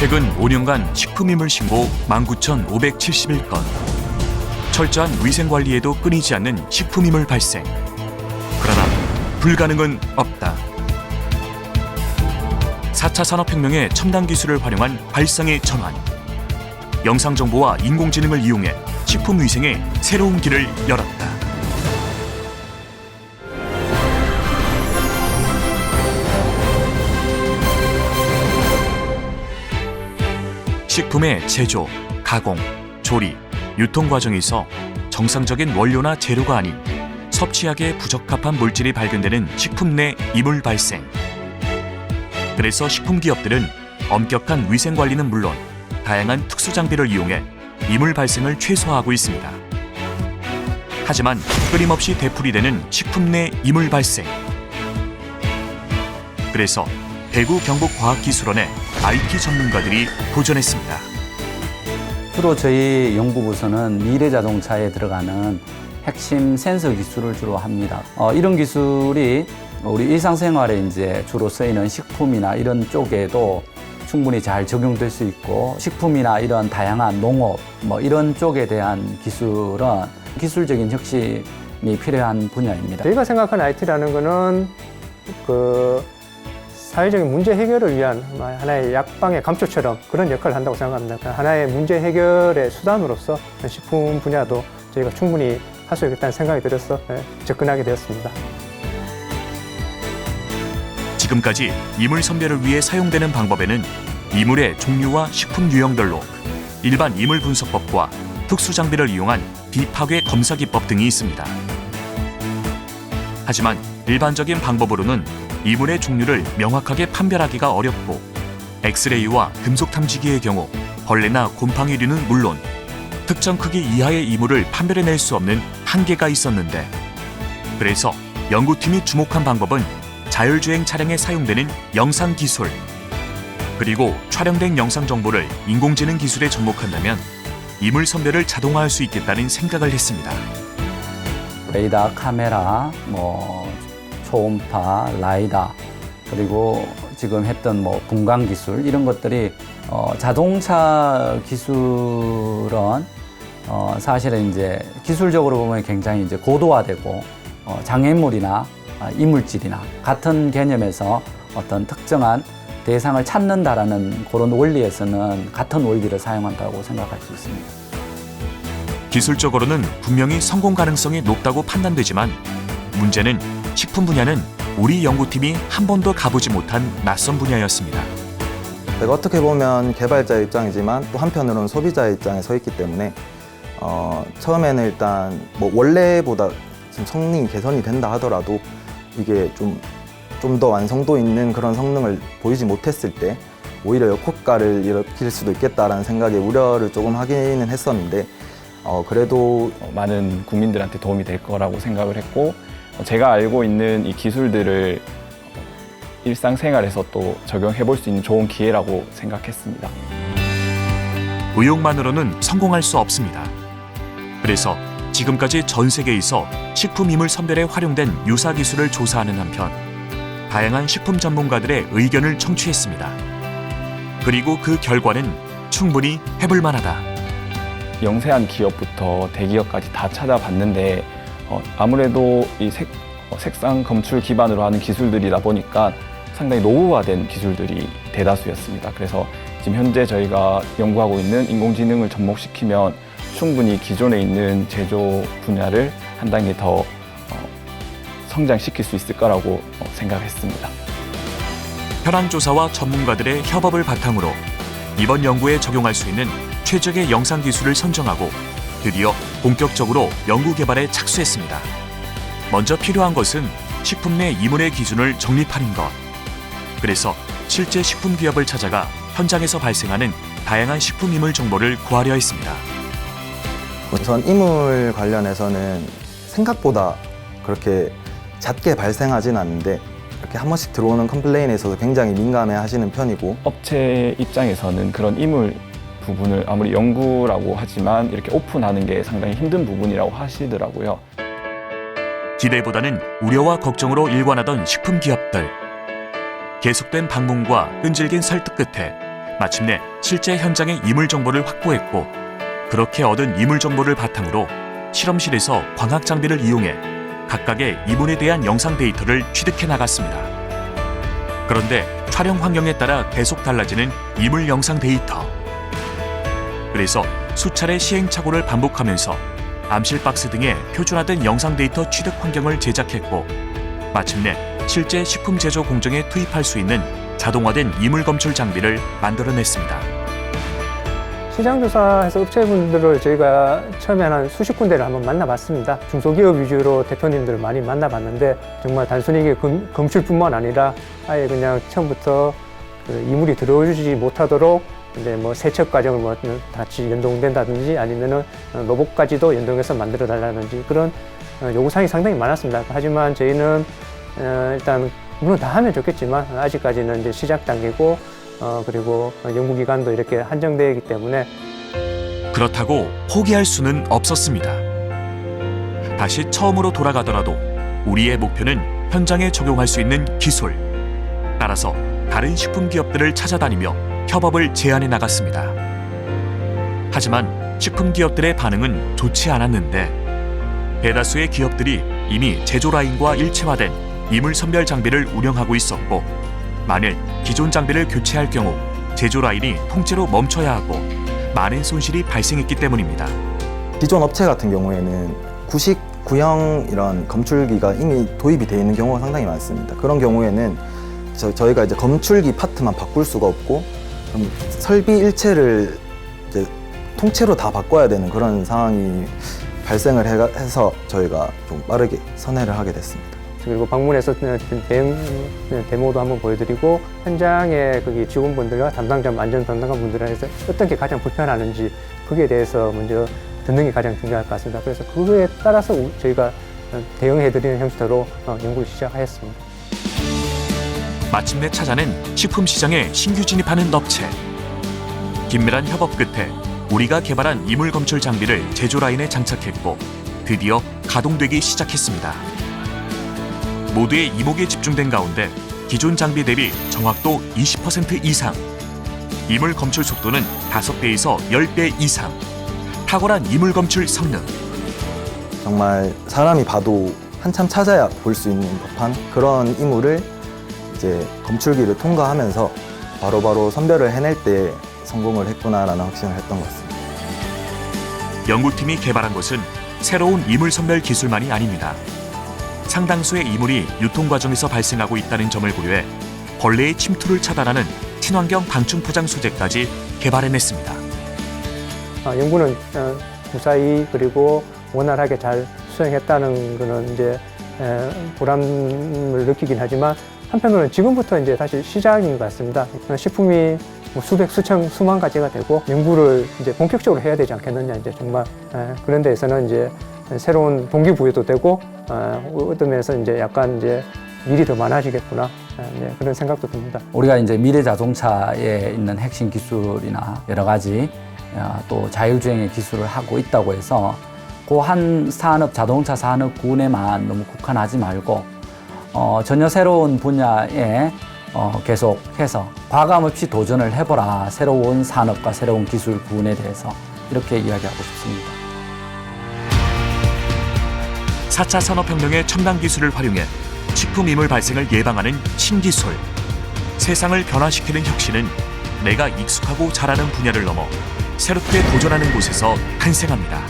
최근 5년간 식품임을 신고 19,571건. 철저한 위생관리에도 끊이지 않는 식품임을 발생. 그러나 불가능은 없다. 4차 산업혁명의 첨단 기술을 활용한 발상의 전환. 영상정보와 인공지능을 이용해 식품위생의 새로운 길을 열었다. 식품의 제조, 가공, 조리, 유통 과정에서 정상적인 원료나 재료가 아닌 섭취하기에 부적합한 물질이 발견되는 식품 내 이물 발생. 그래서 식품 기업들은 엄격한 위생 관리는 물론 다양한 특수 장비를 이용해 이물 발생을 최소화하고 있습니다. 하지만 끊임없이 되풀이되는 식품 내 이물 발생. 그래서 대구 경북과학기술원의 IT 전문가들이 도전했습니다. 주로 저희 연구부서는 미래 자동차에 들어가는 핵심 센서 기술을 주로 합니다. 이런 기술이 우리 일상생활에 이제 주로 쓰이는 식품이나 이런 쪽에도 충분히 잘 적용될 수 있고, 식품이나 이런 다양한 농업 이런 쪽에 대한 기술은 기술적인 혁신이 필요한 분야입니다. 저희가 생각하는 IT라는 거는 사회적인 문제 해결을 위한 하나의 약방의 감초처럼 그런 역할을 한다고 생각합니다. 하나의 문제 해결의 수단으로서 식품 분야도 저희가 충분히 할 수 있겠다는 생각이 들어서 접근하게 되었습니다. 지금까지 이물 선별을 위해 사용되는 방법에는 이물의 종류와 식품 유형별로 일반 이물 분석법과 특수 장비를 이용한 비파괴 검사 기법 등이 있습니다. 하지만 일반적인 방법으로는 이물의 종류를 명확하게 판별하기가 어렵고, 엑스레이와 금속 탐지기의 경우 벌레나 곰팡이류는 물론 특정 크기 이하의 이물을 판별해낼 수 없는 한계가 있었는데, 그래서 연구팀이 주목한 방법은 자율주행 차량에 사용되는 영상 기술, 그리고 촬영된 영상 정보를 인공지능 기술에 접목한다면 이물 선별을 자동화할 수 있겠다는 생각을 했습니다. 레이더, 카메라, 초음파, 라이다, 그리고 지금 했던 분광 기술, 이런 것들이 자동차 기술은 사실은 이제 기술적으로 보면 굉장히 이제 고도화되고, 장애물이나 이물질이나 같은 개념에서 어떤 특정한 대상을 찾는다라는 그런 원리에서는 같은 원리를 사용한다고 생각할 수 있습니다. 기술적으로는 분명히 성공 가능성이 높다고 판단되지만, 문제는 식품 분야는 우리 연구팀이 한 번도 가보지 못한 낯선 분야였습니다. 제가 어떻게 보면 개발자의 입장이지만 또 한편으로는 소비자의 입장에 서 있기 때문에 처음에는 일단 원래보다 지금 성능이 개선이 된다 하더라도 이게 좀 더 완성도 있는 그런 성능을 보이지 못했을 때 오히려 역효과를 일으킬 수도 있겠다라는 생각에 우려를 조금 하기는 했었는데, 그래도 많은 국민들한테 도움이 될 거라고 생각을 했고, 제가 알고 있는 이 기술들을 일상생활에서 또 적용해 볼 수 있는 좋은 기회라고 생각했습니다. 의욕만으로는 성공할 수 없습니다. 그래서 지금까지 전 세계에서 식품 이물 선별에 활용된 유사 기술을 조사하는 한편 다양한 식품 전문가들의 의견을 청취했습니다. 그리고 그 결과는 충분히 해볼 만하다. 영세한 기업부터 대기업까지 다 찾아봤는데 아무래도 이 색상 검출 기반으로 하는 기술들이다 보니까 상당히 노후화된 기술들이 대다수였습니다. 그래서 지금 현재 저희가 연구하고 있는 인공지능을 접목시키면 충분히 기존에 있는 제조 분야를 한 단계 더 성장시킬 수 있을 거라고 생각했습니다. 현황 조사와 전문가들의 협업을 바탕으로 이번 연구에 적용할 수 있는 최적의 영상 기술을 선정하고 드디어 본격적으로 연구 개발에 착수했습니다. 먼저 필요한 것은 식품 내 이물의 기준을 정립하는 것. 그래서 실제 식품 기업을 찾아가 현장에서 발생하는 다양한 식품 이물 정보를 구하려 했습니다. 우선 이물 관련해서는 생각보다 그렇게 잦게 발생하진 않는데 이렇게 한 번씩 들어오는 컴플레인에 있어서 굉장히 민감해 하시는 편이고, 업체 입장에서는 그런 이물 부분을 아무리 연구라고 하지만 이렇게 오픈하는 게 상당히 힘든 부분이라고 하시더라고요. 기대보다는 우려와 걱정으로 일관하던 식품 기업들. 계속된 방문과 끈질긴 설득 끝에 마침내 실제 현장의 이물 정보를 확보했고 그렇게 얻은 이물 정보를 바탕으로 실험실에서 광학 장비를 이용해 각각의 이물에 대한 영상 데이터를 취득해 나갔습니다. 그런데 촬영 환경에 따라 계속 달라지는 이물 영상 데이터. 그래서 수차례 시행착오를 반복하면서 암실박스 등의 표준화된 영상 데이터 취득 환경을 제작했고 마침내 실제 식품 제조 공정에 투입할 수 있는 자동화된 이물 검출 장비를 만들어냈습니다. 시장조사해서 업체분들을 저희가 처음에 한 수십 군데를 한번 만나봤습니다. 중소기업 위주로 대표님들을 많이 만나봤는데 정말 단순히 이게 검출뿐만 아니라 아예 그냥 처음부터 그 이물이 들어오지 못하도록 이제 뭐 세척 과정을 뭐 같이 연동된다든지 아니면은 로봇까지도 연동해서 만들어 달라든지 그런 요구사항이 상당히 많았습니다. 하지만 저희는 일단 물론 다 하면 좋겠지만 아직까지는 이제 시작 단계고 그리고 연구기간도 이렇게 한정되어 있기 때문에 그렇다고 포기할 수는 없었습니다. 다시 처음으로 돌아가더라도 우리의 목표는 현장에 적용할 수 있는 기술. 따라서 다른 식품 기업들을 찾아다니며 협업을 제안해 나갔습니다. 하지만 식품 기업들의 반응은 좋지 않았는데 대다수의 기업들이 이미 제조 라인과 일체화된 이물 선별 장비를 운영하고 있었고 만일 기존 장비를 교체할 경우 제조 라인이 통째로 멈춰야 하고 많은 손실이 발생했기 때문입니다. 기존 업체 같은 경우에는 구식, 구형 이런 검출기가 이미 도입이 되어 있는 경우가 상당히 많습니다. 그런 경우에는 저희가 이제 검출기 파트만 바꿀 수가 없고 그럼 설비 일체를 이제 통째로 다 바꿔야 되는 그런 상황이 발생을 해서 저희가 좀 빠르게 선회를 하게 됐습니다. 그리고 방문해서 대응 데모도 한번 보여드리고 현장에 거기 직원분들과 담당자 안전 담당관 분들한테 어떤 게 가장 불편하는지 거기에 대해서 먼저 듣는 게 가장 중요할 것 같습니다. 그래서 그거에 따라서 저희가 대응해드리는 형태로 연구를 시작하였습니다. 마침내 찾아낸 식품 시장에 신규 진입하는 업체. 긴밀한 협업 끝에 우리가 개발한 이물 검출 장비를 제조 라인에 장착했고 드디어 가동되기 시작했습니다. 모두의 이목에 집중된 가운데 기존 장비 대비 정확도 20% 이상, 이물 검출 속도는 5배에서 10배 이상, 탁월한 이물 검출 성능. 정말 사람이 봐도 한참 찾아야 볼 수 있는 법한 그런 이물을 이제 검출기를 통과하면서 바로바로 선별을 해낼 때 성공을 했구나라는 확신을 했던 것 같습니다. 연구팀이 개발한 것은 새로운 이물 선별 기술만이 아닙니다. 상당수의 이물이 유통 과정에서 발생하고 있다는 점을 고려해 벌레의 침투를 차단하는 친환경 방충 포장 소재까지 개발해냈습니다. 연구는 무사히 그리고 원활하게 잘 수행했다는 거는 이제 보람을 느끼긴 하지만 한편으로는 지금부터 이제 사실 시작인 것 같습니다. 식품이 뭐 수백, 수천, 수만 가지가 되고 연구를 이제 본격적으로 해야 되지 않겠느냐 이제 정말 그런 데에서는 이제 새로운 동기부여도 되고 어떤 면에서 이제 약간 이제 일이 더 많아지겠구나 그런 생각도 듭니다. 우리가 이제 미래 자동차에 있는 핵심 기술이나 여러 가지 또 자율주행의 기술을 하고 있다고 해서 그 한 산업, 자동차 산업군에만 너무 국한하지 말고 전혀 새로운 분야에 계속해서 과감 없이 도전을 해보라. 새로운 산업과 새로운 기술군에 대해서 이렇게 이야기하고 싶습니다. 4차 산업혁명의 첨단 기술을 활용해 식품 이물 발생을 예방하는 신기술. 세상을 변화시키는 혁신은 내가 익숙하고 잘하는 분야를 넘어 새롭게 도전하는 곳에서 탄생합니다.